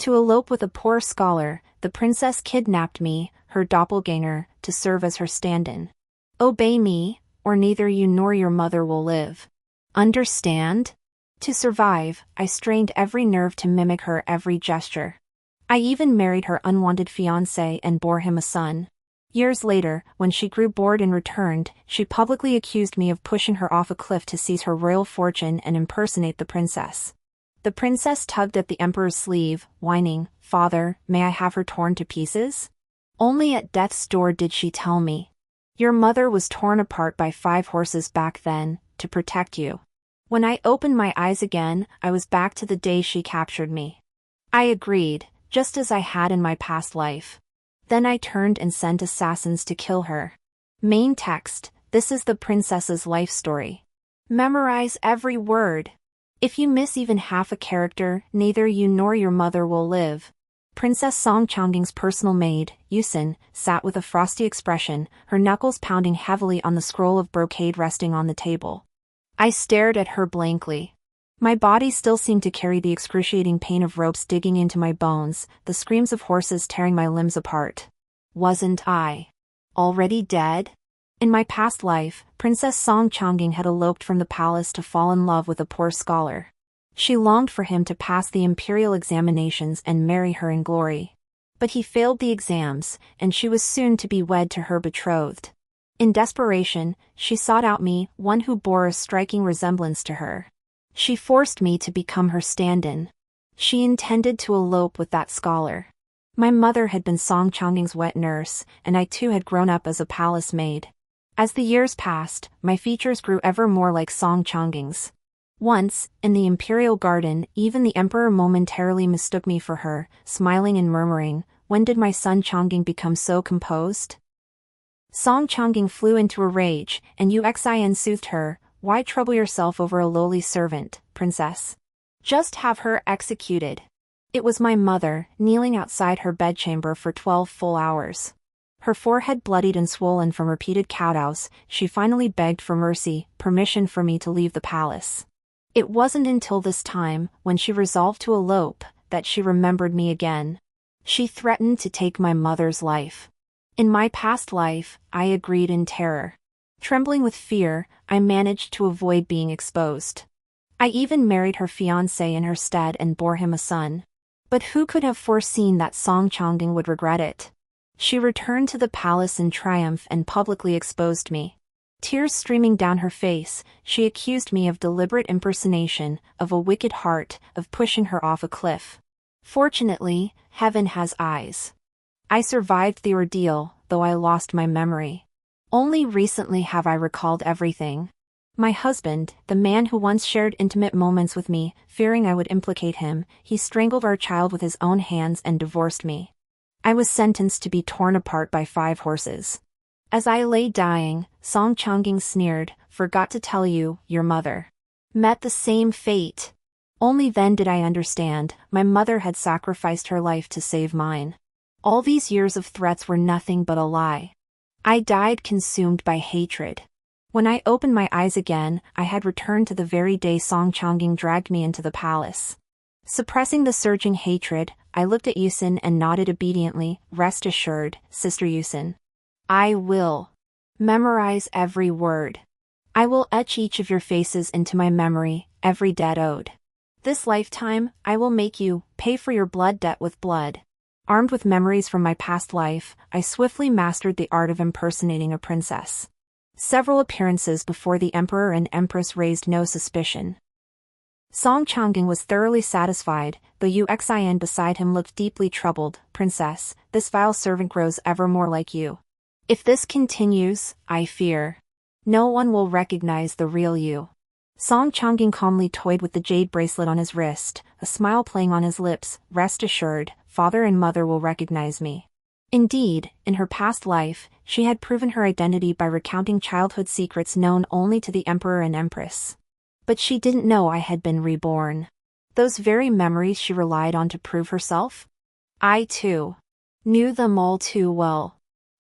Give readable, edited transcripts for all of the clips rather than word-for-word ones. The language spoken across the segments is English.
To elope with a poor scholar, the princess kidnapped me, her doppelgänger, to serve as her stand-in. Obey me, or neither you nor your mother will live. Understand? To survive, I strained every nerve to mimic her every gesture. I even married her unwanted fiancé and bore him a son. Years later, when she grew bored and returned, she publicly accused me of pushing her off a cliff to seize her royal fortune and impersonate the princess. The princess tugged at the emperor's sleeve, whining, "Father, may I have her torn to pieces?" Only at death's door did she tell me, "Your mother was torn apart by 5 horses back then, to protect you." When I opened my eyes again, I was back to the day she captured me. I agreed, just as I had in my past life. Then I turned and sent assassins to kill her. Main text: this is the princess's life story. Memorize every word. If you miss even half a character, neither you nor your mother will live. Princess Song Changging's personal maid, Yusin, sat with a frosty expression, her knuckles pounding heavily on the scroll of brocade resting on the table. I stared at her blankly. My body still seemed to carry the excruciating pain of ropes digging into my bones, the screams of horses tearing my limbs apart. Wasn't I already dead? In my past life, Princess Song Changging had eloped from the palace to fall in love with a poor scholar. She longed for him to pass the imperial examinations and marry her in glory. But he failed the exams, and she was soon to be wed to her betrothed. In desperation, she sought out me, one who bore a striking resemblance to her. She forced me to become her stand-in. She intended to elope with that scholar. My mother had been Song Changging's wet nurse, and I too had grown up as a palace maid. As the years passed, my features grew ever more like Song Changging's. Once, in the imperial garden, even the emperor momentarily mistook me for her, smiling and murmuring, "When did my son Changging become so composed?" Song Changging flew into a rage, and Uxin soothed her, "Why trouble yourself over a lowly servant, princess? Just have her executed." It was my mother, kneeling outside her bedchamber for 12 full hours. Her forehead bloodied and swollen from repeated kowtows, she finally begged for mercy, permission for me to leave the palace. It wasn't until this time, when she resolved to elope, that she remembered me again. She threatened to take my mother's life. In my past life, I agreed in terror. Trembling with fear, I managed to avoid being exposed. I even married her fiancé in her stead and bore him a son. But who could have foreseen that Song Changging would regret it? She returned to the palace in triumph and publicly exposed me. Tears streaming down her face, she accused me of deliberate impersonation, of a wicked heart, of pushing her off a cliff. Fortunately, heaven has eyes. I survived the ordeal, though I lost my memory. Only recently have I recalled everything. My husband, the man who once shared intimate moments with me, fearing I would implicate him, he strangled our child with his own hands and divorced me. I was sentenced to be torn apart by 5 horses. As I lay dying, Song Changging sneered, "Forgot to tell you, your mother met the same fate." Only then did I understand, my mother had sacrificed her life to save mine. All these years of threats were nothing but a lie. I died consumed by hatred. When I opened my eyes again, I had returned to the very day Song Changging dragged me into the palace. Suppressing the surging hatred, I looked at Yusin and nodded obediently. "Rest assured, Sister Yusin. I will memorize every word. I will etch each of your faces into my memory, every debt owed. This lifetime, I will make you pay for your blood debt with blood." Armed with memories from my past life, I swiftly mastered the art of impersonating a princess. Several appearances before the emperor and empress raised no suspicion. Song Changging was thoroughly satisfied, though Uxin beside him looked deeply troubled. "Princess, this vile servant grows ever more like you. If this continues, I fear no one will recognize the real you." Song Changging calmly toyed with the jade bracelet on his wrist, a smile playing on his lips. "Rest assured, father and mother will recognize me." Indeed, in her past life, she had proven her identity by recounting childhood secrets known only to the emperor and empress. But she didn't know I had been reborn. Those very memories she relied on to prove herself? I too knew them all too well.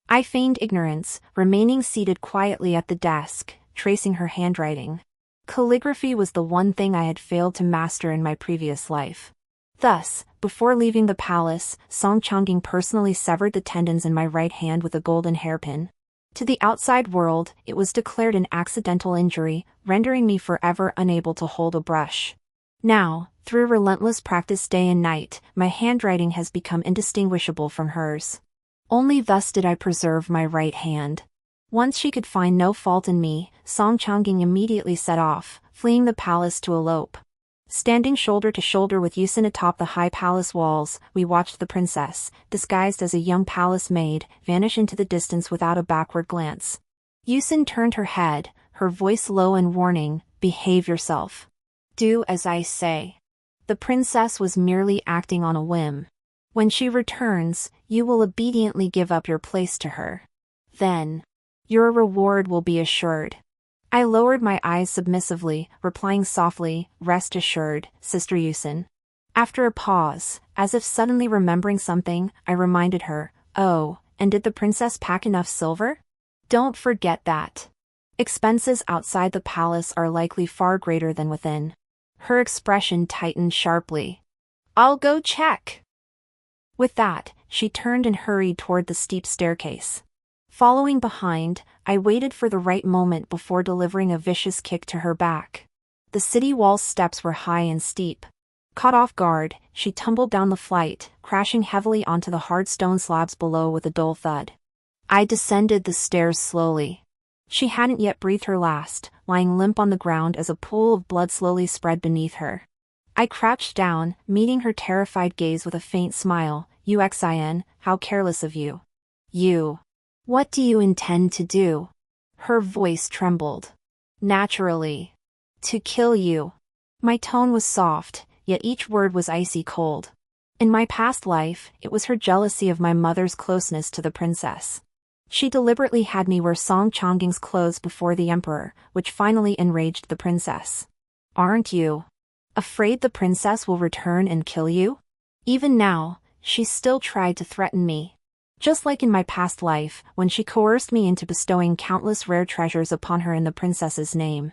I feigned ignorance, remaining seated quietly at the desk, tracing her handwriting. Calligraphy was the one thing I had failed to master in my previous life. Thus, before leaving the palace, Song Changying personally severed the tendons in my right hand with a golden hairpin. To the outside world, it was declared an accidental injury, rendering me forever unable to hold a brush. Now, through relentless practice day and night, my handwriting has become indistinguishable from hers. Only thus did I preserve my right hand. Once she could find no fault in me, Song Changying immediately set off, fleeing the palace to elope. Standing shoulder to shoulder with Yusin atop the high palace walls, we watched the princess, disguised as a young palace maid, vanish into the distance without a backward glance. Yusin turned her head, her voice low and warning, "Behave yourself. Do as I say." The princess was merely acting on a whim. When she returns, you will obediently give up your place to her. Then, your reward will be assured. I lowered my eyes submissively, replying softly, "Rest assured, Sister Yusin." After a pause, as if suddenly remembering something, I reminded her, "Oh, and did the princess pack enough silver? Don't forget that. Expenses outside the palace are likely far greater than within." Her expression tightened sharply. "I'll go check." With that, she turned and hurried toward the steep staircase. Following behind, I waited for the right moment before delivering a vicious kick to her back. The city wall's steps were high and steep. Caught off guard, she tumbled down the flight, crashing heavily onto the hard stone slabs below with a dull thud. I descended the stairs slowly. She hadn't yet breathed her last, lying limp on the ground as a pool of blood slowly spread beneath her. I crouched down, meeting her terrified gaze with a faint smile. "Uxin, how careless of you. You. What do you intend to do?" Her voice trembled. "Naturally. To kill you." My tone was soft, yet each word was icy cold. In my past life, it was her jealousy of my mother's closeness to the princess. She deliberately had me wear Song Changying's clothes before the emperor, which finally enraged the princess. "Aren't you afraid the princess will return and kill you?" Even now, she still tried to threaten me. Just like in my past life, when she coerced me into bestowing countless rare treasures upon her in the princess's name.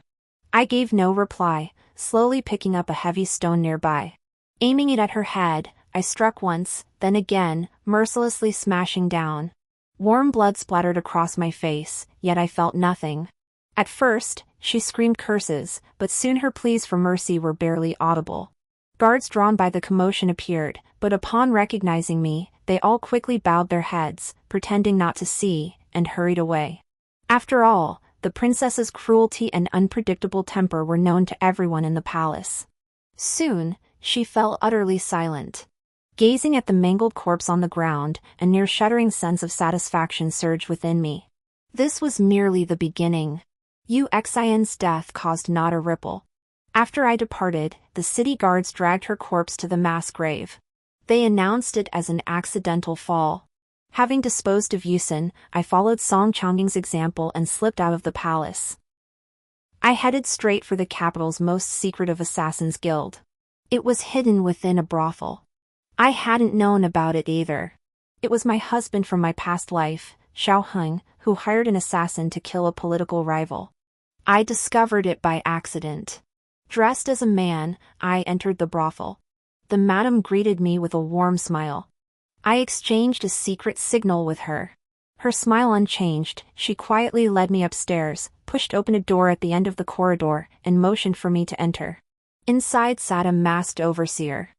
I gave no reply, slowly picking up a heavy stone nearby. Aiming it at her head, I struck once, then again, mercilessly smashing down. Warm blood splattered across my face, yet I felt nothing. At first, she screamed curses, but soon her pleas for mercy were barely audible. Guards drawn by the commotion appeared, but upon recognizing me, they all quickly bowed their heads, pretending not to see, and hurried away. After all, the princess's cruelty and unpredictable temper were known to everyone in the palace. Soon, she fell utterly silent. Gazing at the mangled corpse on the ground, a near-shuddering sense of satisfaction surged within me. This was merely the beginning. Uxin's death caused not a ripple. After I departed, the city guards dragged her corpse to the mass grave. They announced it as an accidental fall. Having disposed of Yusin, I followed Song Changying's example and slipped out of the palace. I headed straight for the capital's most secretive assassins' guild. It was hidden within a brothel. I hadn't known about it either. It was my husband from my past life, Xiao Heng, who hired an assassin to kill a political rival. I discovered it by accident. Dressed as a man, I entered the brothel. The madam greeted me with a warm smile. I exchanged a secret signal with her. Her smile unchanged, she quietly led me upstairs, pushed open a door at the end of the corridor, and motioned for me to enter. Inside sat a masked overseer.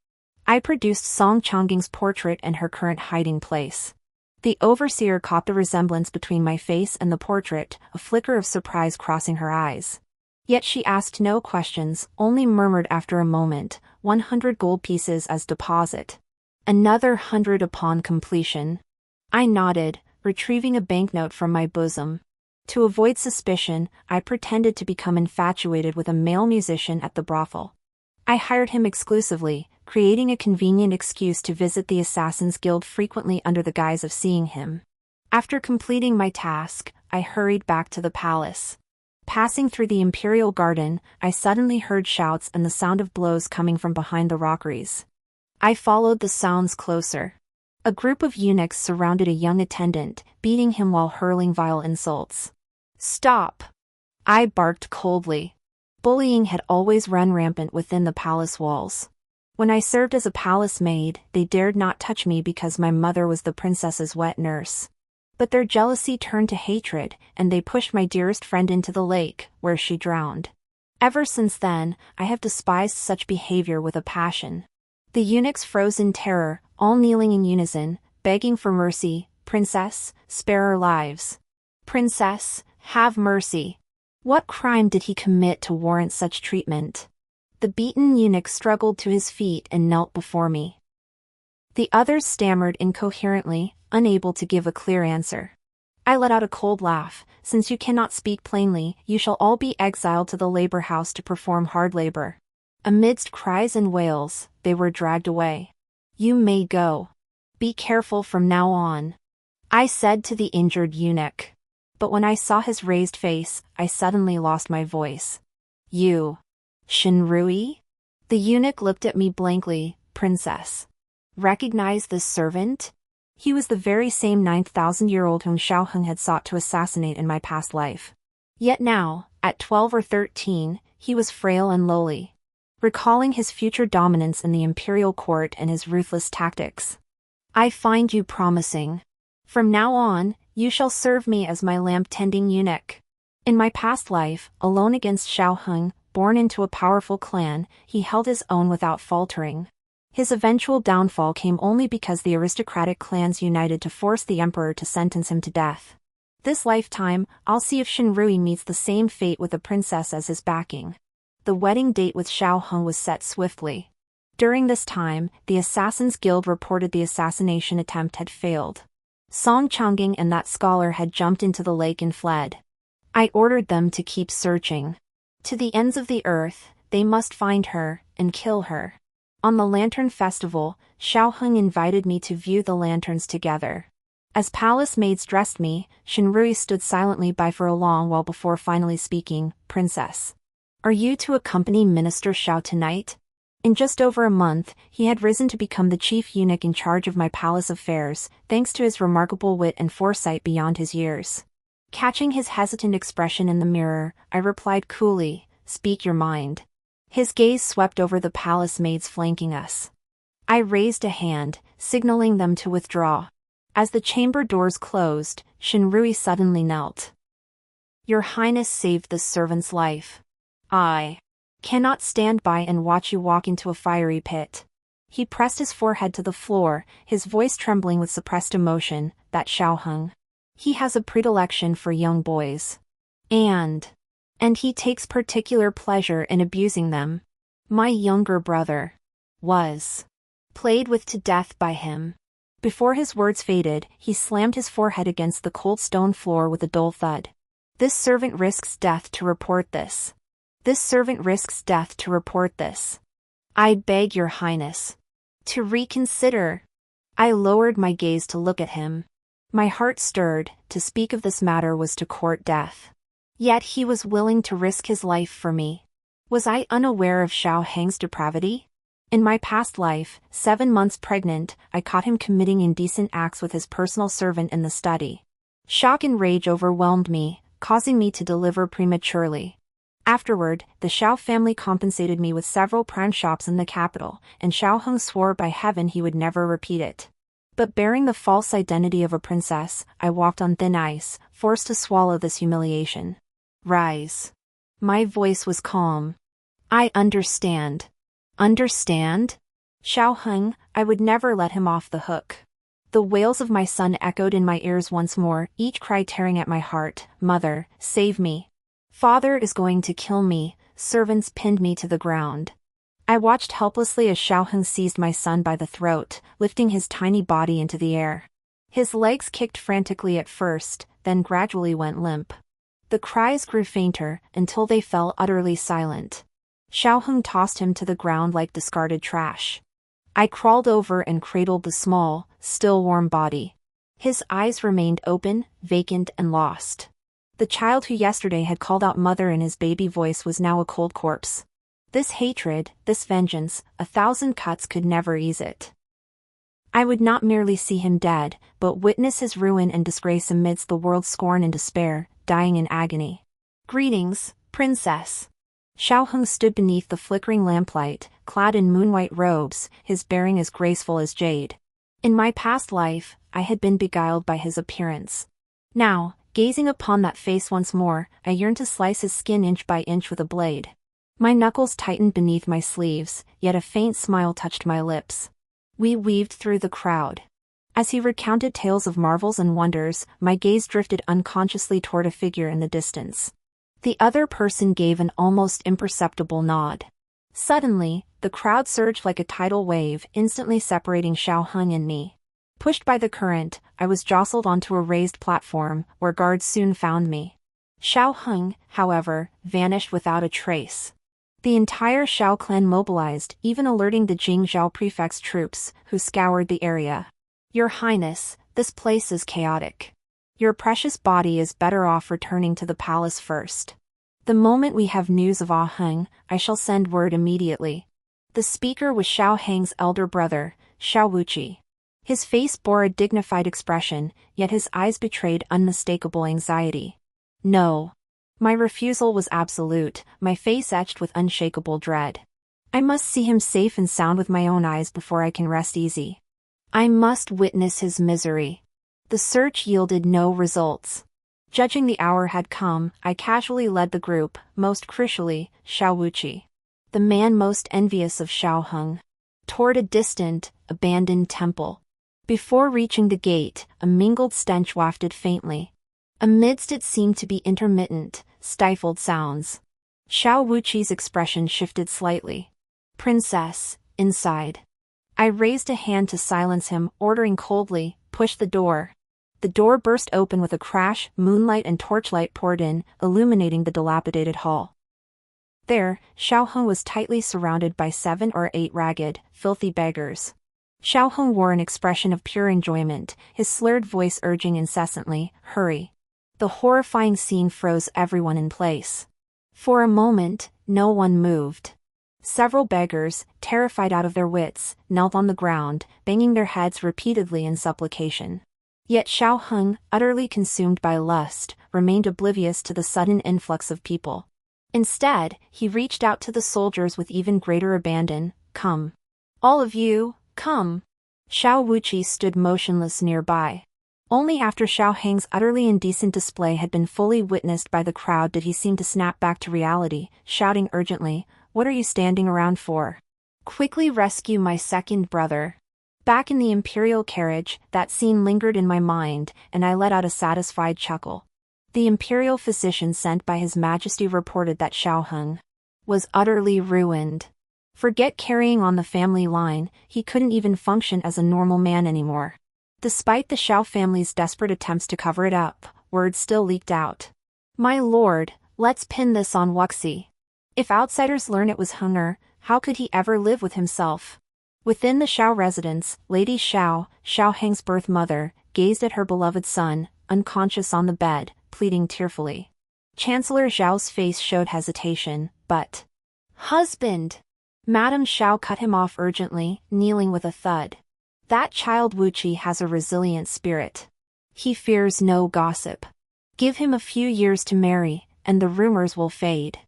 I produced Song Changying's portrait and her current hiding place. The overseer caught the resemblance between my face and the portrait, a flicker of surprise crossing her eyes. Yet she asked no questions, only murmured after a moment, 100 gold pieces as deposit. Another 100 upon completion. I nodded, retrieving a banknote from my bosom. To avoid suspicion, I pretended to become infatuated with a male musician at the brothel. I hired him exclusively, creating a convenient excuse to visit the Assassin's Guild frequently under the guise of seeing him. After completing my task, I hurried back to the palace. Passing through the imperial garden, I suddenly heard shouts and the sound of blows coming from behind the rockeries. I followed the sounds closer. A group of eunuchs surrounded a young attendant, beating him while hurling vile insults. "Stop!" I barked coldly. Bullying had always run rampant within the palace walls. When I served as a palace maid, they dared not touch me because my mother was the princess's wet nurse. But their jealousy turned to hatred, and they pushed my dearest friend into the lake, where she drowned. Ever since then, I have despised such behavior with a passion. The eunuchs froze in terror, all kneeling in unison, begging for mercy. Princess, spare our lives. Princess, have mercy. What crime did he commit to warrant such treatment? The beaten eunuch struggled to his feet and knelt before me. The others stammered incoherently, unable to give a clear answer. I let out a cold laugh. Since you cannot speak plainly, you shall all be exiled to the labor house to perform hard labor. Amidst cries and wails, they were dragged away. You may go. Be careful from now on, I said to the injured eunuch. But when I saw his raised face, I suddenly lost my voice. You. Shinrui? The eunuch looked at me blankly. Princess. Recognize this servant? He was the very same 9,000-year-old whom Xiaoheng had sought to assassinate in my past life. Yet now, at 12 or 13, he was frail and lowly. Recalling his future dominance in the imperial court and his ruthless tactics. I find you promising. From now on, you shall serve me as my lamp-tending eunuch. In my past life, alone against Xiaoheng, born into a powerful clan, he held his own without faltering. His eventual downfall came only because the aristocratic clans united to force the emperor to sentence him to death. This lifetime, I'll see if Shinrui meets the same fate with a princess as his backing. The wedding date with Xiaoheng was set swiftly. During this time, the Assassins' Guild reported the assassination attempt had failed. Song Changging and that scholar had jumped into the lake and fled. I ordered them to keep searching. To the ends of the earth, they must find her, and kill her. On the Lantern Festival, Xiaoheng invited me to view the lanterns together. As palace maids dressed me, Shinrui stood silently by for a long while before finally speaking. Princess. Are you to accompany Minister Xiao tonight? In just over a month, he had risen to become the chief eunuch in charge of my palace affairs, thanks to his remarkable wit and foresight beyond his years. Catching his hesitant expression in the mirror, I replied coolly, Speak your mind. His gaze swept over the palace maids flanking us. I raised a hand, signaling them to withdraw. As the chamber doors closed, Shinrui suddenly knelt. Your Highness saved this servant's life. I cannot stand by and watch you walk into a fiery pit. He pressed his forehead to the floor, his voice trembling with suppressed emotion. That Xiaoheng. He has a predilection for young boys. And he takes particular pleasure in abusing them. My younger brother was played with to death by him. Before his words faded, he slammed his forehead against the cold stone floor with a dull thud. This servant risks death to report this. This servant risks death to report this. I beg your Highness to reconsider. I lowered my gaze to look at him. My heart stirred. To speak of this matter was to court death. Yet he was willing to risk his life for me. Was I unaware of Xiaoheng's depravity? In my past life, 7 months pregnant, I caught him committing indecent acts with his personal servant in the study. Shock and rage overwhelmed me, causing me to deliver prematurely. Afterward, the Xiao family compensated me with several prime shops in the capital, and Xiaoheng swore by heaven he would never repeat it. But bearing the false identity of a princess, I walked on thin ice, forced to swallow this humiliation. Rise. My voice was calm. I understand. Understand? Xiaoheng, I would never let him off the hook. The wails of my son echoed in my ears once more, each cry tearing at my heart. Mother, save me. Father is going to kill me. Servants pinned me to the ground. I watched helplessly as Xiaoheng seized my son by the throat, lifting his tiny body into the air. His legs kicked frantically at first, then gradually went limp. The cries grew fainter, until they fell utterly silent. Xiaoheng tossed him to the ground like discarded trash. I crawled over and cradled the small, still warm body. His eyes remained open, vacant and lost. The child who yesterday had called out mother in his baby voice was now a cold corpse. This hatred, this vengeance, 1,000 cuts could never ease it. I would not merely see him dead, but witness his ruin and disgrace amidst the world's scorn and despair, dying in agony. Greetings, Princess. Xiaoheng stood beneath the flickering lamplight, clad in moon-white robes, his bearing as graceful as jade. In my past life, I had been beguiled by his appearance. Now, gazing upon that face once more, I yearned to slice his skin inch by inch with a blade. My knuckles tightened beneath my sleeves, yet a faint smile touched my lips. We weaved through the crowd. As he recounted tales of marvels and wonders, my gaze drifted unconsciously toward a figure in the distance. The other person gave an almost imperceptible nod. Suddenly, the crowd surged like a tidal wave, instantly separating Xiao Heng and me. Pushed by the current, I was jostled onto a raised platform, where guards soon found me. Xiao Heng, however, vanished without a trace. The entire Xiao clan mobilized, even alerting the Jingzhou prefect's troops, who scoured the area. Your Highness, this place is chaotic. Your precious body is better off returning to the palace first. The moment we have news of Ah Heng, I shall send word immediately. The speaker was Xiao Heng's elder brother, Xiao Wuqi. His face bore a dignified expression, yet his eyes betrayed unmistakable anxiety. No. My refusal was absolute, my face etched with unshakable dread. I must see him safe and sound with my own eyes before I can rest easy. I must witness his misery. The search yielded no results. Judging the hour had come, I casually led the group, most crucially, Xiao Wuqi, the man most envious of Xiao Heng, toward a distant, abandoned temple. Before reaching the gate, a mingled stench wafted faintly. Amidst it seemed to be intermittent, stifled sounds. Xiao Wuqi's expression shifted slightly. Princess, inside. I raised a hand to silence him, ordering coldly, push the door. The door burst open with a crash, moonlight and torchlight poured in, illuminating the dilapidated hall. There, Xiao Heng was tightly surrounded by 7 or 8 ragged, filthy beggars. Xiao Heng wore an expression of pure enjoyment, his slurred voice urging incessantly, "Hurry." The horrifying scene froze everyone in place. For a moment, no one moved. Several beggars, terrified out of their wits, knelt on the ground, banging their heads repeatedly in supplication. Yet Xiao Heng, utterly consumed by lust, remained oblivious to the sudden influx of people. Instead, he reached out to the soldiers with even greater abandon. "Come. All of you, come." Xiao Wuqi stood motionless nearby. Only after Xiao Heng's utterly indecent display had been fully witnessed by the crowd did he seem to snap back to reality, shouting urgently, "What are you standing around for? Quickly rescue my second brother." Back in the imperial carriage, that scene lingered in my mind, and I let out a satisfied chuckle. The imperial physician sent by His Majesty reported that Xiao Heng was utterly ruined. Forget carrying on the family line, he couldn't even function as a normal man anymore. Despite the Xiao family's desperate attempts to cover it up, word still leaked out. "My lord, let's pin this on Wuxi. If outsiders learn it was Henger, how could he ever live with himself?" Within the Xiao residence, Lady Xiao, Xiao Heng's birth mother, gazed at her beloved son, unconscious on the bed, pleading tearfully. Chancellor Zhao's face showed hesitation, but... "Husband!" Madame Xiao cut him off urgently, kneeling with a thud. "That child Wuqi has a resilient spirit. He fears no gossip. Give him a few years to marry, and the rumors will fade.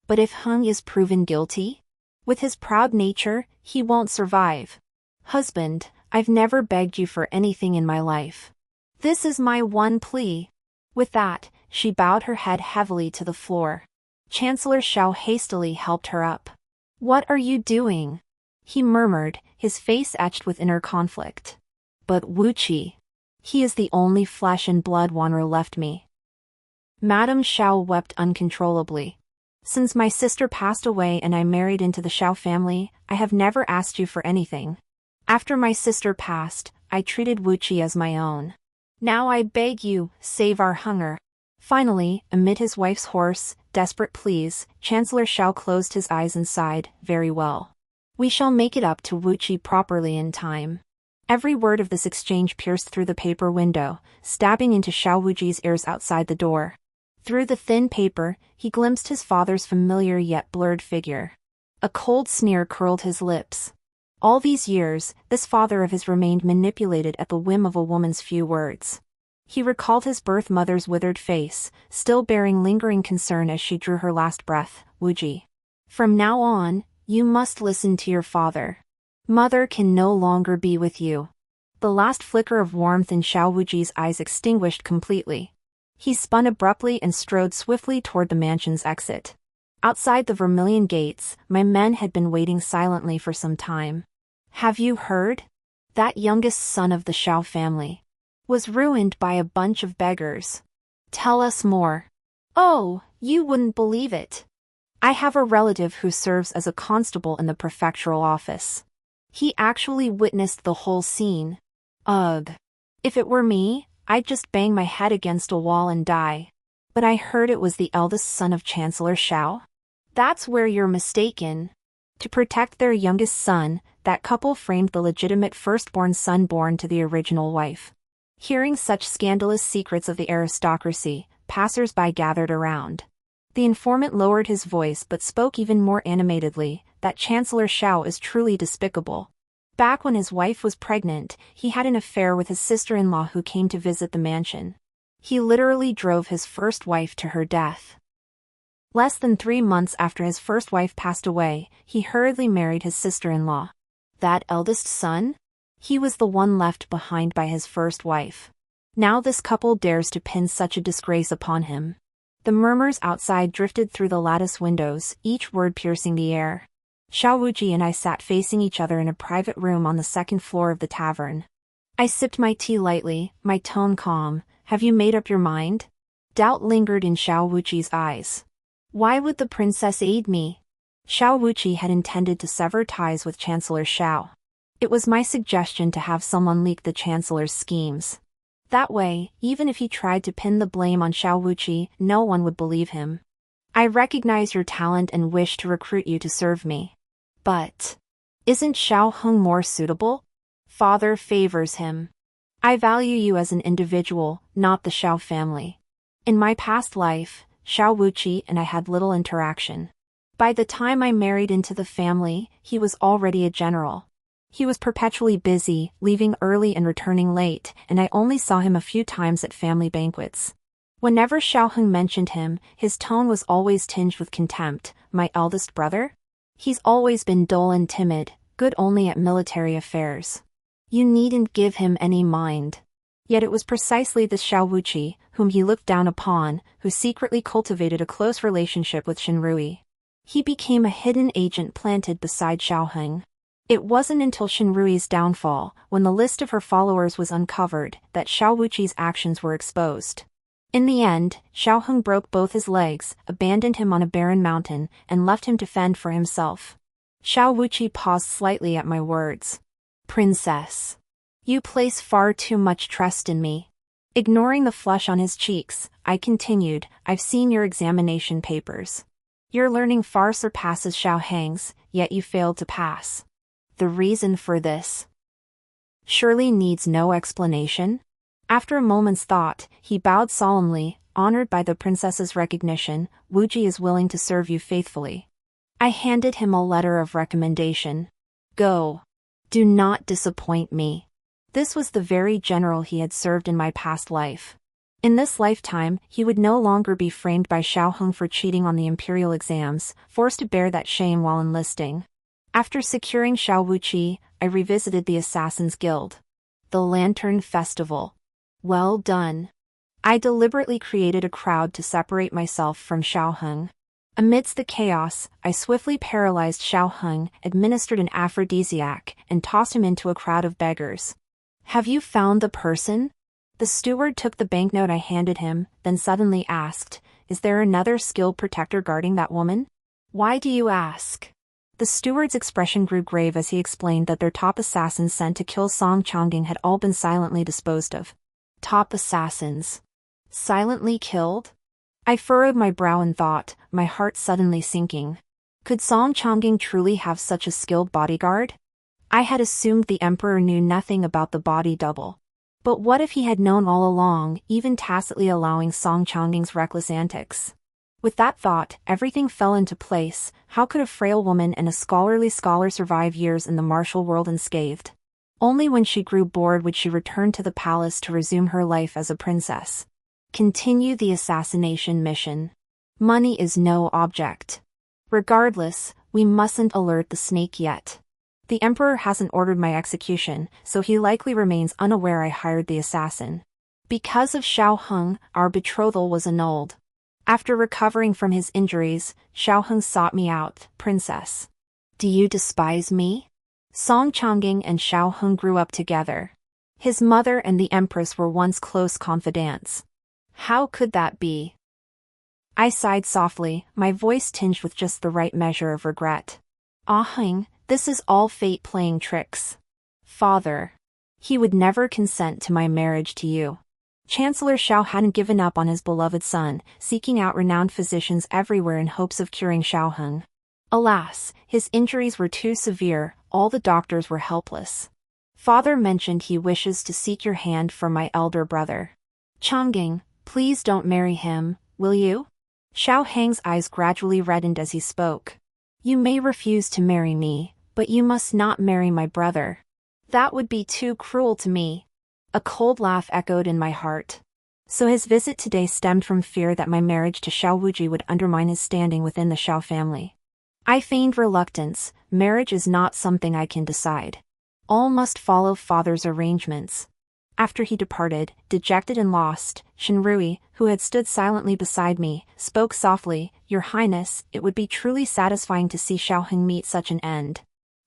But if Heng is proven guilty? With his proud nature, he won't survive. Husband, I've never begged you for anything in my life. This is my one plea." With that, she bowed her head heavily to the floor. Chancellor Xiao hastily helped her up. "What are you doing?" he murmured, his face etched with inner conflict. "But Wuqi. He is the only flesh and blood wanderer left me." Madame Xiao wept uncontrollably. "Since my sister passed away and I married into the Xiao family, I have never asked you for anything. After my sister passed, I treated Wuqi as my own. Now I beg you, save our Henger." Finally, amid his wife's hoarse, desperate pleas, Chancellor Xiao closed his eyes and sighed, "Very well. We shall make it up to Wuqi properly in time." Every word of this exchange pierced through the paper window, stabbing into Xiao Wuqi's ears outside the door. Through the thin paper, he glimpsed his father's familiar yet blurred figure. A cold sneer curled his lips. All these years, this father of his remained manipulated at the whim of a woman's few words. He recalled his birth mother's withered face, still bearing lingering concern as she drew her last breath. "Wuji. From now on, You must listen to your father. Mother can no longer be with you. The last flicker of warmth in Xiao Wuji's eyes extinguished completely. He spun abruptly and strode swiftly toward the mansion's exit. Outside the vermilion gates, my men had been waiting silently for some time. Have you heard? That youngest son of the Xiao family was ruined by a bunch of beggars. Tell us more. Oh, you wouldn't believe it. I have a relative who serves as a constable in the prefectural office. He actually witnessed the whole scene. Ugh. If it were me, I'd just bang my head against a wall and die. But I heard it was the eldest son of Chancellor Xiao. That's where you're mistaken. To protect their youngest son, that couple framed the legitimate firstborn son born to the original wife. Hearing such scandalous secrets of the aristocracy, passers-by gathered around. The informant lowered his voice but spoke even more animatedly, that Chancellor Xiao is truly despicable. Back when his wife was pregnant, he had an affair with his sister-in-law who came to visit the mansion. He literally drove his first wife to her death. Less than 3 months after his first wife passed away, he hurriedly married his sister-in-law. That eldest son? He was the one left behind by his first wife. Now this couple dares to pin such a disgrace upon him. The murmurs outside drifted through the lattice windows, each word piercing the air. Xiao Wuji and I sat facing each other in a private room on the second floor of the tavern. I sipped my tea lightly, my tone calm. Have you made up your mind? Doubt lingered in Xiao Wuji's eyes. Why would the princess aid me? Xiao Wuji had intended to sever ties with Chancellor Xiao. It was my suggestion to have someone leak the Chancellor's schemes. That way, even if he tried to pin the blame on Xiao Wuji, no one would believe him. I recognize your talent and wish to recruit you to serve me. But isn't Xiao Heng more suitable? Father favors him. I value you as an individual, not the Xiao family. In my past life, Xiao Wuji and I had little interaction. By the time I married into the family, he was already a general. He was perpetually busy, leaving early and returning late, and I only saw him a few times at family banquets. Whenever Xiao Heng mentioned him, his tone was always tinged with contempt. My eldest brother? He's always been dull and timid, good only at military affairs. You needn't give him any mind. Yet it was precisely this Xiao Wuji, whom he looked down upon, who secretly cultivated a close relationship with Shinrui. He became a hidden agent planted beside Xiao Heng. It wasn't until Shinrui's downfall, when the list of her followers was uncovered, that Xiao Wuji's actions were exposed. In the end, Xiao Heng broke both his legs, abandoned him on a barren mountain, and left him to fend for himself. Xiao Wuji paused slightly at my words. Princess. You place far too much trust in me. Ignoring the flush on his cheeks, I continued, I've seen your examination papers. Your learning far surpasses Xiao Heng's, yet you failed to pass. The reason for this surely needs no explanation. After a moment's thought, he bowed solemnly, honored by the princess's recognition. Wuji is willing to serve you faithfully. I handed him a letter of recommendation. Go. Do not disappoint me. This was the very general he had served in my past life. In this lifetime, he would no longer be framed by Xiao Heng for cheating on the imperial exams, forced to bear that shame while enlisting. After securing Xiao Wuji, I revisited the Assassin's Guild. The Lantern Festival. Well done. I deliberately created a crowd to separate myself from Xiao Heng. Amidst the chaos, I swiftly paralyzed Xiao Heng, administered an aphrodisiac, and tossed him into a crowd of beggars. Have you found the person? The steward took the banknote I handed him, then suddenly asked, Is there another skilled protector guarding that woman? Why do you ask? The steward's expression grew grave as he explained that their top assassins sent to kill Song Changing had all been silently disposed of. Top assassins. Silently killed? I furrowed my brow in thought, my heart suddenly sinking. Could Song Changing truly have such a skilled bodyguard? I had assumed the emperor knew nothing about the body double. But what if he had known all along, even tacitly allowing Song Changing's reckless antics? With that thought, everything fell into place. How could a frail woman and a scholarly scholar survive years in the martial world unscathed? Only when she grew bored would she return to the palace to resume her life as a princess. Continue the assassination mission. Money is no object. Regardless, We mustn't alert the snake yet. The emperor hasn't ordered my execution, so he likely remains unaware I hired the assassin. Because of Xiao Heng, our betrothal was annulled. After recovering from his injuries, Xiao Heng sought me out, princess. Do you despise me? Song Changjing and Xiao Heng grew up together. His mother and the empress were once close confidants. How could that be? I sighed softly, my voice tinged with just the right measure of regret. Ah Heng, this is all fate playing tricks. Father. He would never consent to my marriage to you. Chancellor Xiao hadn't given up on his beloved son, seeking out renowned physicians everywhere in hopes of curing Xiao Heng. Alas, his injuries were too severe, all the doctors were helpless. Father mentioned he wishes to seek your hand for my elder brother. Changjing, please don't marry him, will you? Xiao Heng's eyes gradually reddened as he spoke. You may refuse to marry me, but you must not marry my brother. That would be too cruel to me. A cold laugh echoed in my heart. So his visit today stemmed from fear that my marriage to Xiao Wuji would undermine his standing within the Xiao family. I feigned reluctance, marriage is not something I can decide. All must follow father's arrangements. After he departed, dejected and lost, Shenrui, who had stood silently beside me, spoke softly, Your Highness, it would be truly satisfying to see Xiao Heng meet such an end.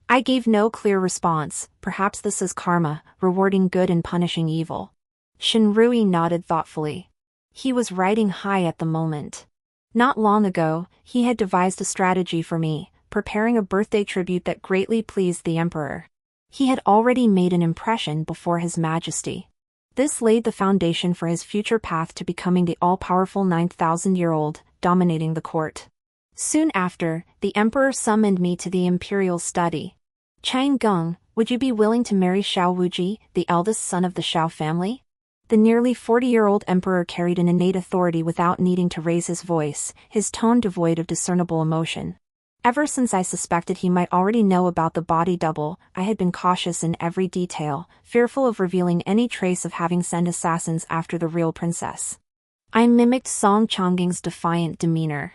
I gave no clear response, perhaps this is karma, rewarding good and punishing evil. Shenrui nodded thoughtfully. He was riding high at the moment. Not long ago, he had devised a strategy for me, preparing a birthday tribute that greatly pleased the emperor. He had already made an impression before His Majesty. This laid the foundation for his future path to becoming the all-powerful 9,000-year-old, dominating the court. Soon after, the emperor summoned me to the imperial study. Chang Geng, would you be willing to marry Xiao Wuji, the eldest son of the Xiao family? The nearly 40-year-old emperor carried an innate authority without needing to raise his voice, his tone devoid of discernible emotion. Ever since I suspected he might already know about the body double, I had been cautious in every detail, fearful of revealing any trace of having sent assassins after the real princess. I mimicked Song Changjing's defiant demeanor.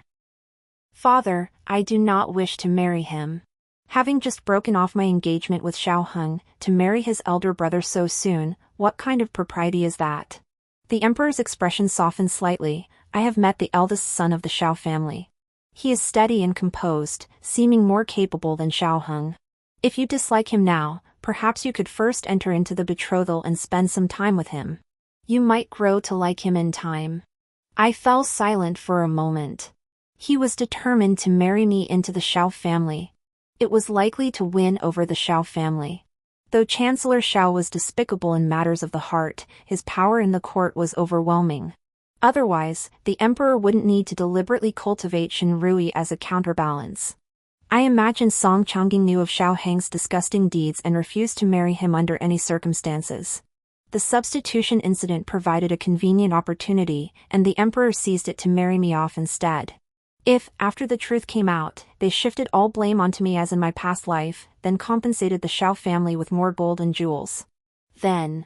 Father, I do not wish to marry him. Having just broken off my engagement with Xiao Heng, to marry his elder brother so soon, what kind of propriety is that? The emperor's expression softened slightly. I have met the eldest son of the Xiao family. He is steady and composed, seeming more capable than Xiao Heng. If you dislike him now, perhaps you could first enter into the betrothal and spend some time with him. You might grow to like him in time. I fell silent for a moment. He was determined to marry me into the Xiao family. It was likely to win over the Xiao family. Though Chancellor Xiao was despicable in matters of the heart, his power in the court was overwhelming. Otherwise, the emperor wouldn't need to deliberately cultivate Shenrui as a counterbalance. I imagine Song Changjing knew of Xiao Heng's disgusting deeds and refused to marry him under any circumstances. The substitution incident provided a convenient opportunity, and the emperor seized it to marry me off instead. If, after the truth came out, they shifted all blame onto me as in my past life, then compensated the Xiao family with more gold and jewels, then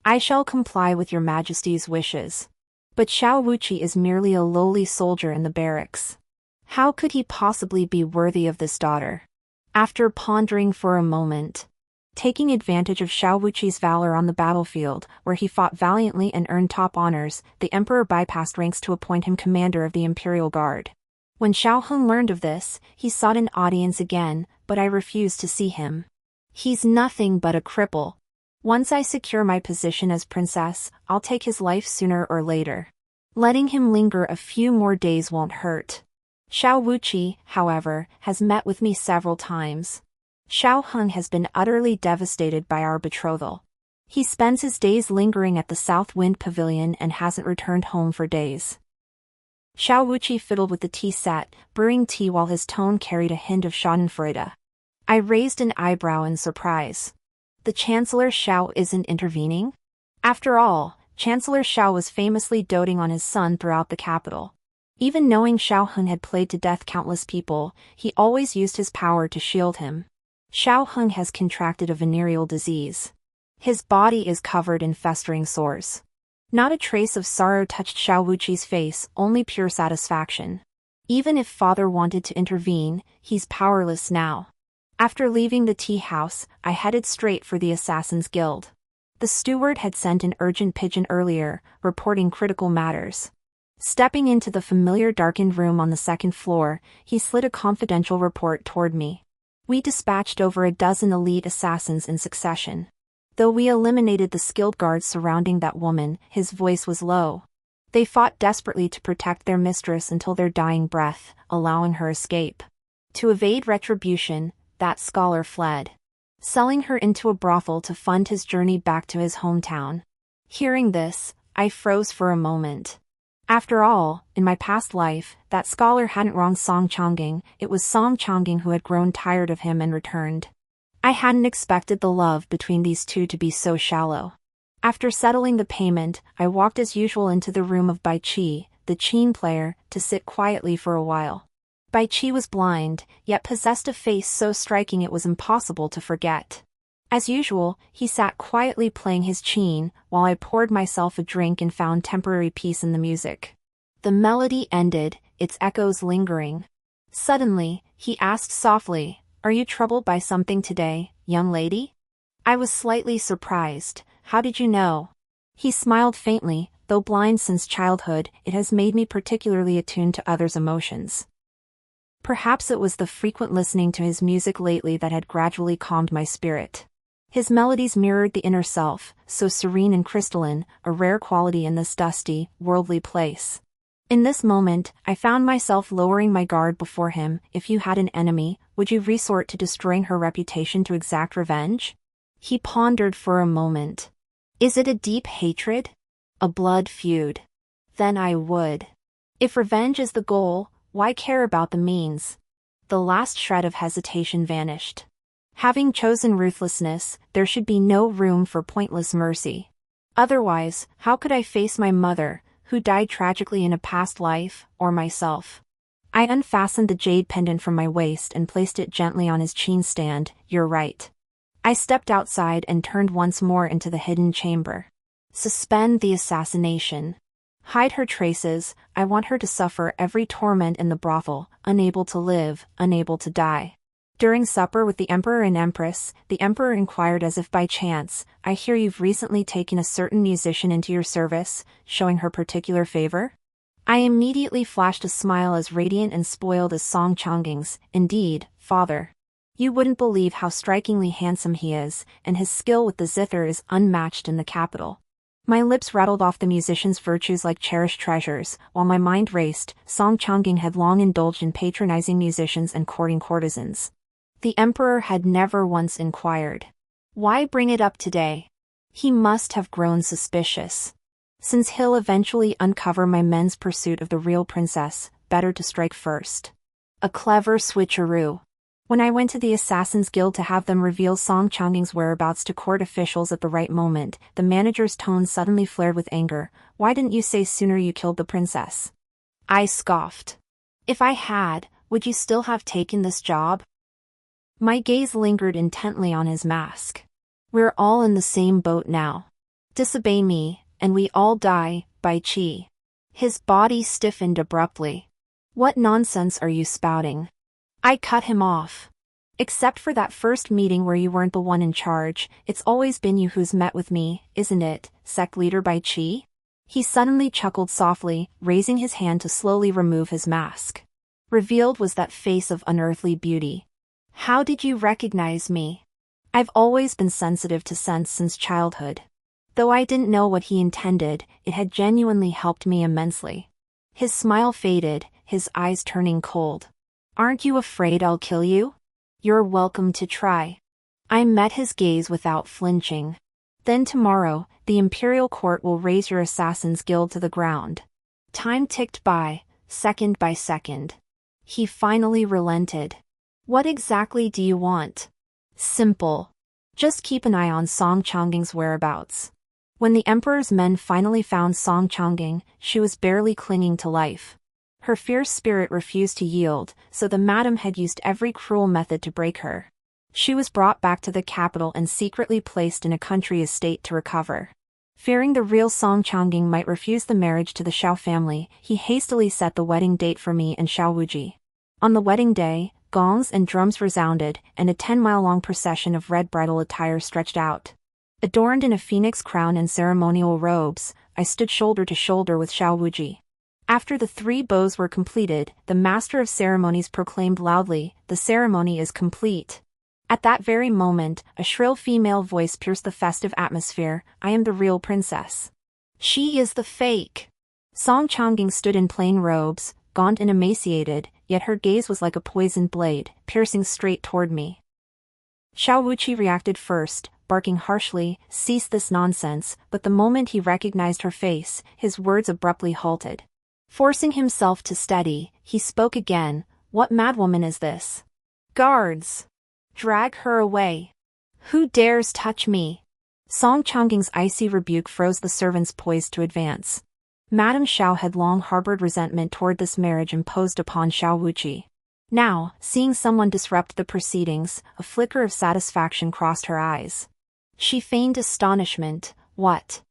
I shall comply with your Majesty's wishes. But Xiao Wuji is merely a lowly soldier in the barracks. How could he possibly be worthy of this daughter? After pondering for a moment, taking advantage of Xiao Wuji's valor on the battlefield, where he fought valiantly and earned top honors, the emperor bypassed ranks to appoint him commander of the Imperial Guard. When Xiao Heng learned of this, he sought an audience again, but I refused to see him. He's nothing but a cripple. Once I secure my position as princess, I'll take his life sooner or later. Letting him linger a few more days won't hurt. Xiao Wuji, however, has met with me several times. Xiao Heng has been utterly devastated by our betrothal. He spends his days lingering at the South Wind Pavilion and hasn't returned home for days. Xiao Wuji fiddled with the tea set, brewing tea while his tone carried a hint of schadenfreude. I raised an eyebrow in surprise. The Chancellor Xiao isn't intervening? After all, Chancellor Xiao was famously doting on his son throughout the capital. Even knowing Xiao Heng had played to death countless people, he always used his power to shield him. Xiao Heng has contracted a venereal disease. His body is covered in festering sores. Not a trace of sorrow touched Xiao Wuji's face, only pure satisfaction. Even if father wanted to intervene, he's powerless now. After leaving the tea house, I headed straight for the Assassin's Guild. The steward had sent an urgent pigeon earlier, reporting critical matters. Stepping into the familiar darkened room on the second floor, he slid a confidential report toward me. We dispatched over a dozen elite assassins in succession. Though we eliminated the skilled guards surrounding that woman, his voice was low. They fought desperately to protect their mistress until their dying breath, allowing her escape. To evade retribution, that scholar fled, selling her into a brothel to fund his journey back to his hometown. Hearing this, I froze for a moment. After all, in my past life, that scholar hadn't wronged Song Changging, it was Song Changging who had grown tired of him and returned. I hadn't expected the love between these two to be so shallow. After settling the payment, I walked as usual into the room of Bai Qi, the qin player, to sit quietly for a while. Bai Qi was blind, yet possessed a face so striking it was impossible to forget. As usual, he sat quietly playing his qin, while I poured myself a drink and found temporary peace in the music. The melody ended, its echoes lingering. Suddenly, he asked softly, "Are you troubled by something today, young lady?" I was slightly surprised. "How did you know?" He smiled faintly. "Though blind since childhood, it has made me particularly attuned to others' emotions." Perhaps it was the frequent listening to his music lately that had gradually calmed my spirit. His melodies mirrored the inner self, so serene and crystalline, a rare quality in this dusty, worldly place. In this moment, I found myself lowering my guard before him. "If you had an enemy, would you resort to destroying her reputation to exact revenge?" He pondered for a moment. "Is it a deep hatred? A blood feud? Then I would. If revenge is the goal, why care about the means?" The last shred of hesitation vanished. Having chosen ruthlessness, there should be no room for pointless mercy. Otherwise, how could I face my mother, who died tragically in a past life, or myself? I unfastened the jade pendant from my waist and placed it gently on his qin stand. "You're right." I stepped outside and turned once more into the hidden chamber. Suspend the assassination. Hide her traces. I want her to suffer every torment in the brothel, unable to live, unable to die. During supper with the Emperor and Empress, the Emperor inquired as if by chance, "I hear you've recently taken a certain musician into your service, showing her particular favor?" I immediately flashed a smile as radiant and spoiled as Song Changging's. "Indeed, father. You wouldn't believe how strikingly handsome he is, and his skill with the zither is unmatched in the capital." My lips rattled off the musician's virtues like cherished treasures, while my mind raced. Song Changging had long indulged in patronizing musicians and courting courtesans. The Emperor had never once inquired, "Why bring it up today?" He must have grown suspicious. Since he'll eventually uncover my men's pursuit of the real princess, better to strike first. A clever switcheroo. When I went to the Assassin's Guild to have them reveal Song Changging's whereabouts to court officials at the right moment, the manager's tone suddenly flared with anger. "Why didn't you say sooner you killed the princess?" I scoffed. "If I had, would you still have taken this job?" My gaze lingered intently on his mask. "We're all in the same boat now. Disobey me, and we all die." Bai Qi. His body stiffened abruptly. "What nonsense are you spouting?" I cut him off. "Except for that first meeting where you weren't the one in charge, it's always been you who's met with me, isn't it, sect leader Bai Qi?" He suddenly chuckled softly, raising his hand to slowly remove his mask. Revealed was that face of unearthly beauty. "How did you recognize me?" I've always been sensitive to scents since childhood. Though I didn't know what he intended, it had genuinely helped me immensely. His smile faded, his eyes turning cold. "Aren't you afraid I'll kill you? You're welcome to try." I met his gaze without flinching. "Then tomorrow, the Imperial Court will raise your Assassin's Guild to the ground." Time ticked by, second by second. He finally relented. "What exactly do you want?" "Simple. Just keep an eye on Song Changging's whereabouts." When the Emperor's men finally found Song Changging, she was barely clinging to life. Her fierce spirit refused to yield, so the madam had used every cruel method to break her. She was brought back to the capital and secretly placed in a country estate to recover. Fearing the real Song Changjing might refuse the marriage to the Xiao family, he hastily set the wedding date for me and Xiao Wuji. On the wedding day, gongs and drums resounded, and a 10-mile-long procession of red bridal attire stretched out. Adorned in a phoenix crown and ceremonial robes, I stood shoulder to shoulder with Xiao Wuji. After the 3 bows were completed, the master of ceremonies proclaimed loudly, "The ceremony is complete." At that very moment, a shrill female voice pierced the festive atmosphere, "I am the real princess. She is the fake." Song Changjing stood in plain robes, gaunt and emaciated, yet her gaze was like a poisoned blade, piercing straight toward me. Xiao Wuji reacted first, barking harshly, "Cease this nonsense," but the moment he recognized her face, his words abruptly halted. Forcing himself to steady, he spoke again, "What madwoman is this? Guards! Drag her away. Who dares touch me?" Song Changjing's icy rebuke froze the servants poised to advance. Madame Xiao had long harbored resentment toward this marriage imposed upon Xiao Wuji. Now, seeing someone disrupt the proceedings, a flicker of satisfaction crossed her eyes. She feigned astonishment. What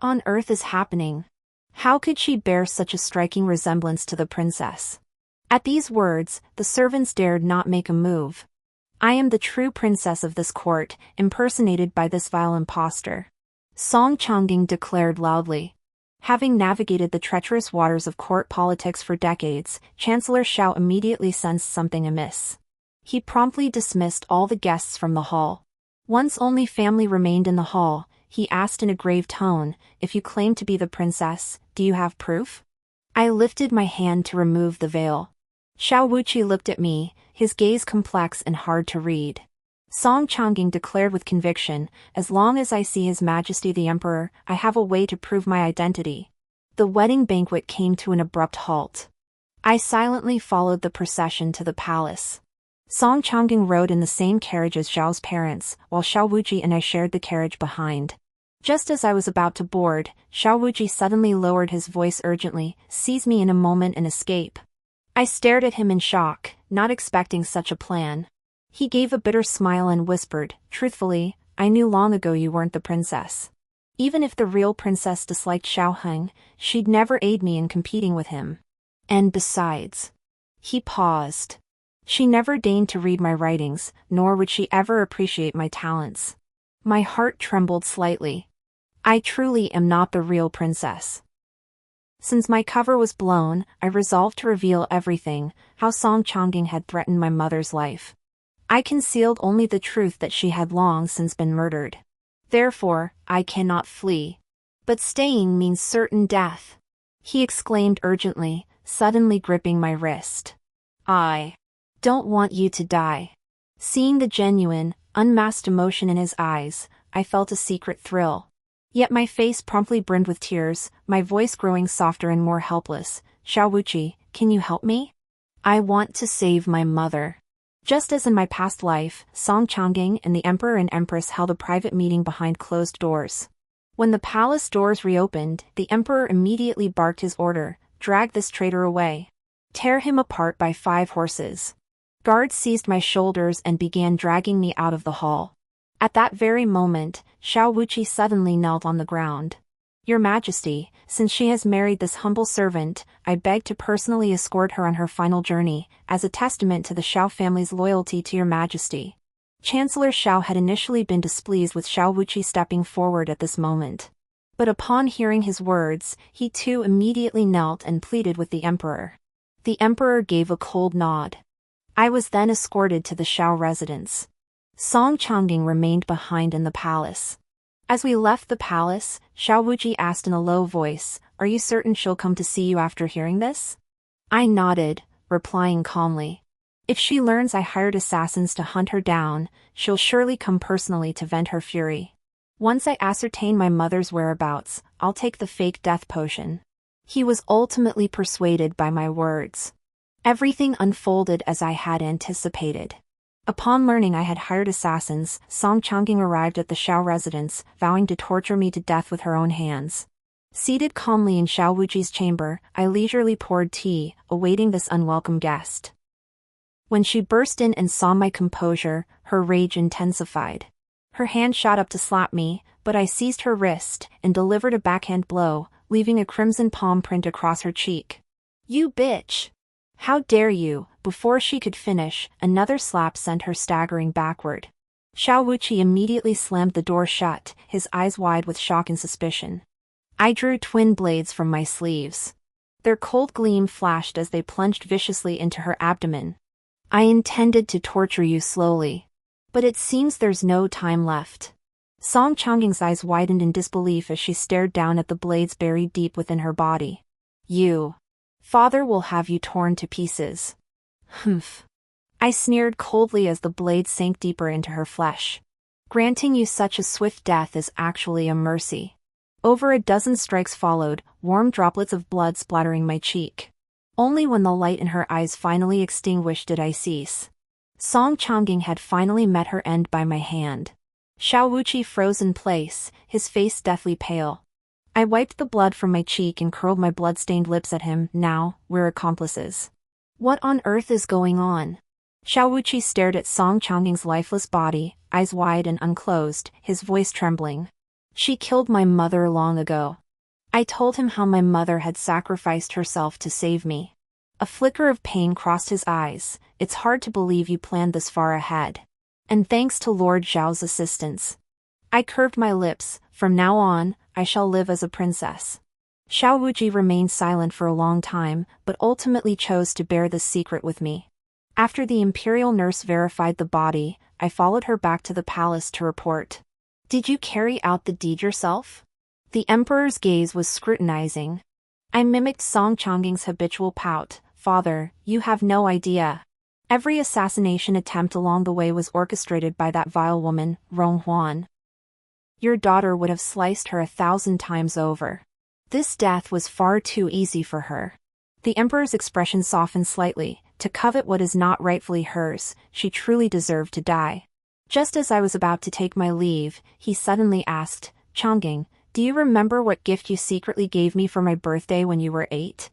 on earth is happening? How could she bear such a striking resemblance to the princess? At these words, the servants dared not make a move. "I am the true princess of this court, impersonated by this vile impostor," Song Changjing declared loudly. Having navigated the treacherous waters of court politics for decades, Chancellor Xiao immediately sensed something amiss. He promptly dismissed all the guests from the hall. Once only family remained in the hall, he asked in a grave tone, "If you claim to be the princess, do you have proof?" I lifted my hand to remove the veil. Xiao Wuji looked at me, his gaze complex and hard to read. Song Changjing declared with conviction, "As long as I see His Majesty the Emperor, I have a way to prove my identity." The wedding banquet came to an abrupt halt. I silently followed the procession to the palace. Song Changjing rode in the same carriage as Xiao's parents, while Xiao Wuji and I shared the carriage behind. Just as I was about to board, Xiao Wuji suddenly lowered his voice urgently, "Seize me in a moment and escape." I stared at him in shock, not expecting such a plan. He gave a bitter smile and whispered, "Truthfully, I knew long ago you weren't the princess. Even if the real princess disliked Xiao Heng, she'd never aid me in competing with him. And besides..." He paused. "She never deigned to read my writings, nor would she ever appreciate my talents." My heart trembled slightly. I truly am not the real princess. Since my cover was blown, I resolved to reveal everything, how Song Changjing had threatened my mother's life. I concealed only the truth that she had long since been murdered. Therefore, I cannot flee. "But staying means certain death," he exclaimed urgently, suddenly gripping my wrist. "I don't want you to die." Seeing the genuine, unmasked emotion in his eyes, I felt a secret thrill. Yet my face promptly brimmed with tears, my voice growing softer and more helpless. "Xiao Wuji, can you help me? I want to save my mother." Just as in my past life, Song Changjing and the Emperor and Empress held a private meeting behind closed doors. When the palace doors reopened, the Emperor immediately barked his order, "Drag this traitor away. Tear him apart by 5 horses." Guards seized my shoulders and began dragging me out of the hall. At that very moment, Xiao Wuji suddenly knelt on the ground. "Your Majesty, since she has married this humble servant, I beg to personally escort her on her final journey, as a testament to the Xiao family's loyalty to your Majesty." Chancellor Xiao had initially been displeased with Xiao Wuji stepping forward at this moment. But upon hearing his words, he too immediately knelt and pleaded with the Emperor. The Emperor gave a cold nod. I was then escorted to the Xiao residence. Song Changjing remained behind in the palace. As we left the palace, Xiao Wuji asked in a low voice, "Are you certain she'll come to see you after hearing this?" I nodded, replying calmly, "If she learns I hired assassins to hunt her down, she'll surely come personally to vent her fury. Once I ascertain my mother's whereabouts, I'll take the fake death potion." He was ultimately persuaded by my words. Everything unfolded as I had anticipated. Upon learning I had hired assassins, Song Changjing arrived at the Xiao residence, vowing to torture me to death with her own hands. Seated calmly in Xiao Wuji's chamber, I leisurely poured tea, awaiting this unwelcome guest. When she burst in and saw my composure, her rage intensified. Her hand shot up to slap me, but I seized her wrist and delivered a backhand blow, leaving a crimson palm print across her cheek. "You bitch! How dare you!" Before she could finish, another slap sent her staggering backward. Xiao Wuqi immediately slammed the door shut, his eyes wide with shock and suspicion. I drew twin blades from my sleeves. Their cold gleam flashed as they plunged viciously into her abdomen. "I intended to torture you slowly. But it seems there's no time left." Song Changying's eyes widened in disbelief as she stared down at the blades buried deep within her body. "You. Father will have you torn to pieces." "Humph." I sneered coldly as the blade sank deeper into her flesh. "Granting you such a swift death is actually a mercy." Over a dozen strikes followed, warm droplets of blood splattering my cheek. Only when the light in her eyes finally extinguished did I cease. Song Changying had finally met her end by my hand. Xiao Wuqi froze in place, his face deathly pale. I wiped the blood from my cheek and curled my blood-stained lips at him. "Now, we're accomplices." "What on earth is going on?" Xiao Wuqi stared at Song Changying's lifeless body, eyes wide and unclosed, his voice trembling. "She killed my mother long ago." I told him how my mother had sacrificed herself to save me. A flicker of pain crossed his eyes. "It's hard to believe you planned this far ahead. And thanks to Lord Zhao's assistance." I curved my lips. "From now on, I shall live as a princess." Xiao Wuqi remained silent for a long time, but ultimately chose to bear this secret with me. After the imperial nurse verified the body, I followed her back to the palace to report. "Did you carry out the deed yourself?" The emperor's gaze was scrutinizing. I mimicked Song Changying's habitual pout. "Father, you have no idea. Every assassination attempt along the way was orchestrated by that vile woman, Rong Huan. Your daughter would have sliced her 1,000 times over. This death was far too easy for her." The emperor's expression softened slightly. "To covet what is not rightfully hers, she truly deserved to die." Just as I was about to take my leave, he suddenly asked, "Changying, do you remember what gift you secretly gave me for my birthday when you were 8?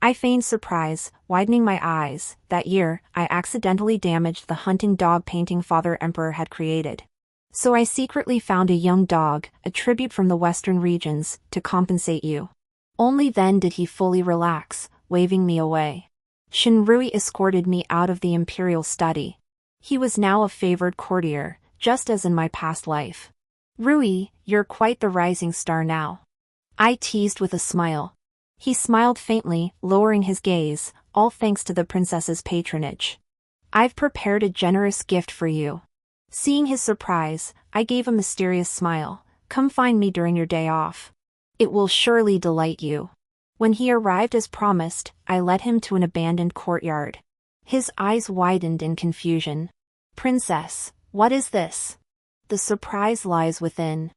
I feigned surprise, widening my eyes. "That year, I accidentally damaged the hunting dog painting Father Emperor had created. So I secretly found a young dog, a tribute from the western regions, to compensate you." Only then did he fully relax, waving me away. Shinrui escorted me out of the imperial study. He was now a favored courtier, just as in my past life. "Rui, you're quite the rising star now." I teased with a smile. He smiled faintly, lowering his gaze, "All thanks to the princess's patronage. I've prepared a generous gift for you." Seeing his surprise, I gave a mysterious smile. "Come find me during your day off. It will surely delight you." When he arrived as promised, I led him to an abandoned courtyard. His eyes widened in confusion. "Princess, what is this?" "The surprise lies within."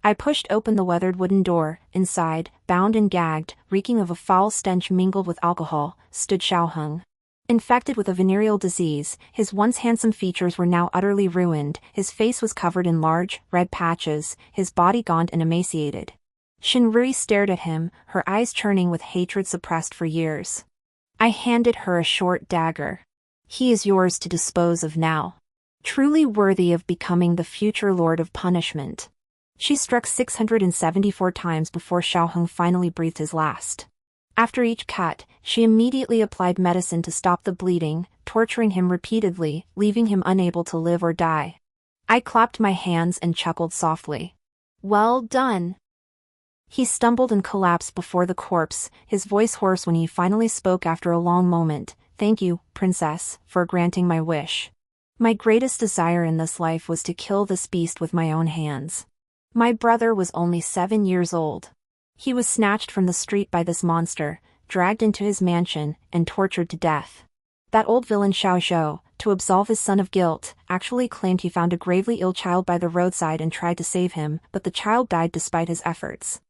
I pushed open the weathered wooden door. Inside, bound and gagged, reeking of a foul stench mingled with alcohol, stood Xiaoheng. Infected with a venereal disease, his once handsome features were now utterly ruined, his face was covered in large, red patches, his body gaunt and emaciated. Shinrui stared at him, her eyes churning with hatred suppressed for years. I handed her a short dagger. "He is yours to dispose of now. Truly worthy of becoming the future Lord of Punishment." She struck 674 times before Xiaoheng finally breathed his last. After each cut, she immediately applied medicine to stop the bleeding, torturing him repeatedly, leaving him unable to live or die. I clapped my hands and chuckled softly. "Well done." He stumbled and collapsed before the corpse, his voice hoarse when he finally spoke after a long moment. "Thank you, Princess, for granting my wish. My greatest desire in this life was to kill this beast with my own hands. My brother was only 7 years old. He was snatched from the street by this monster, dragged into his mansion, and tortured to death. That old villain Xiao Zhou, to absolve his son of guilt, actually claimed he found a gravely ill child by the roadside and tried to save him, but the child died despite his efforts.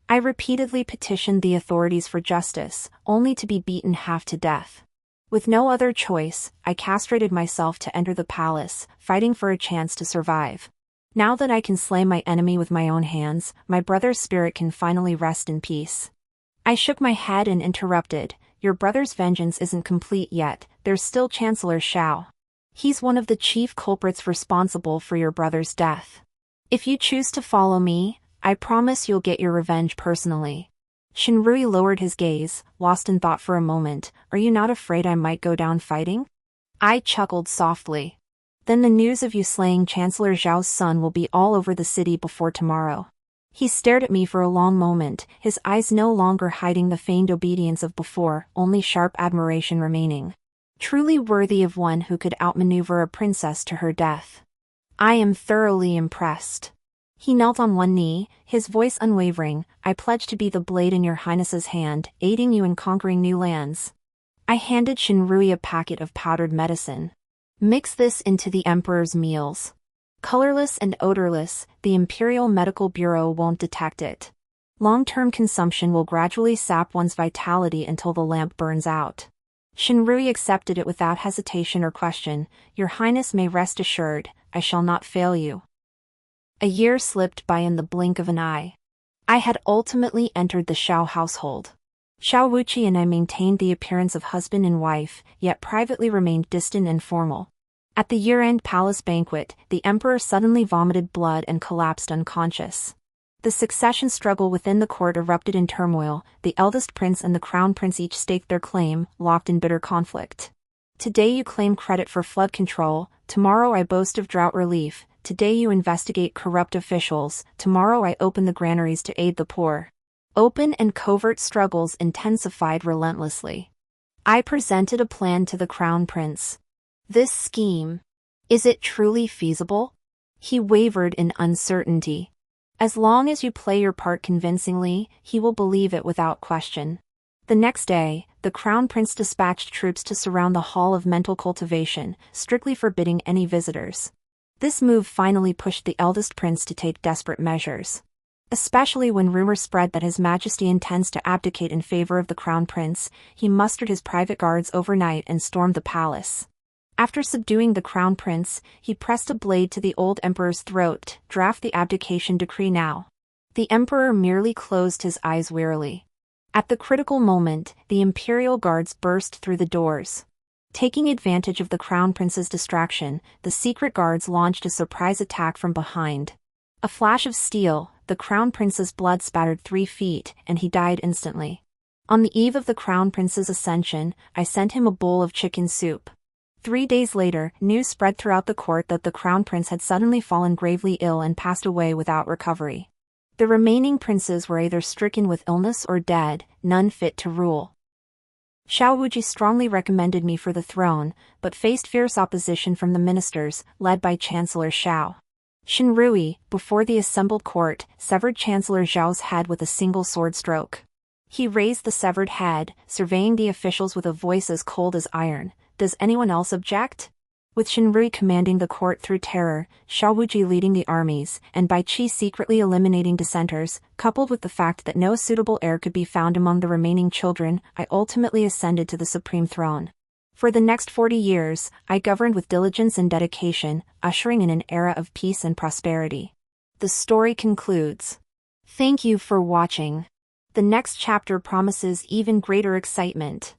I repeatedly petitioned the authorities for justice, only to be beaten half to death. With no other choice, I castrated myself to enter the palace, fighting for a chance to survive. Now that I can slay my enemy with my own hands, my brother's spirit can finally rest in peace." I shook my head and interrupted. "Your brother's vengeance isn't complete yet, there's still Chancellor Xiao. He's one of the chief culprits responsible for your brother's death. If you choose to follow me, I promise you'll get your revenge personally. Shinrui lowered his gaze, lost in thought for a moment. Are you not afraid I might go down fighting? I chuckled softly. Then the news of you slaying Chancellor Zhao's son will be all over the city before tomorrow. He stared at me for a long moment, his eyes no longer hiding the feigned obedience of before, only sharp admiration remaining. Truly worthy of one who could outmaneuver a princess to her death. I am thoroughly impressed. He knelt on one knee, his voice unwavering. I pledge to be the blade in your highness's hand, aiding you in conquering new lands. I handed Shinrui a packet of powdered medicine. Mix this into the emperor's meals. Colorless and odorless, the Imperial Medical Bureau won't detect it. Long-term consumption will gradually sap one's vitality until the lamp burns out. Shinrui accepted it without hesitation or question. Your Highness may rest assured, I shall not fail you. A year slipped by in the blink of an eye. I had ultimately entered the Xiao household. Xiao Wuqi and I maintained the appearance of husband and wife, yet privately remained distant and formal. At the year-end palace banquet, the emperor suddenly vomited blood and collapsed unconscious. The succession struggle within the court erupted in turmoil. The eldest prince and the crown prince each staked their claim, locked in bitter conflict. Today you claim credit for flood control, tomorrow I boast of drought relief, today you investigate corrupt officials, tomorrow I open the granaries to aid the poor. Open and covert struggles intensified relentlessly. I presented a plan to the crown prince. This scheme, is it truly feasible? He wavered in uncertainty. As long as you play your part convincingly, he will believe it without question. The next day, the crown prince dispatched troops to surround the Hall of Mental Cultivation, strictly forbidding any visitors. This move finally pushed the eldest prince to take desperate measures. Especially when rumors spread that His Majesty intends to abdicate in favor of the crown prince, he mustered his private guards overnight and stormed the palace. After subduing the crown prince, he pressed a blade to the old emperor's throat. Draft the abdication decree now. The emperor merely closed his eyes wearily. At the critical moment, the imperial guards burst through the doors. Taking advantage of the crown prince's distraction, the secret guards launched a surprise attack from behind. A flash of steel, the crown prince's blood spattered 3 feet, and he died instantly. On the eve of the crown prince's ascension, I sent him a bowl of chicken soup. 3 days later, news spread throughout the court that the crown prince had suddenly fallen gravely ill and passed away without recovery. The remaining princes were either stricken with illness or dead, none fit to rule. Xiao Wuji strongly recommended me for the throne, but faced fierce opposition from the ministers, led by Chancellor Xiao. Shinrui, before the assembled court, severed Chancellor Zhao's head with a single sword stroke. He raised the severed head, surveying the officials with a voice as cold as iron. Does anyone else object? With Shinrui commanding the court through terror, Xiao Wuji leading the armies, and Bai Qi secretly eliminating dissenters, coupled with the fact that no suitable heir could be found among the remaining children, I ultimately ascended to the supreme throne. For the next 40 years, I governed with diligence and dedication, ushering in an era of peace and prosperity. The story concludes. Thank you for watching. The next chapter promises even greater excitement.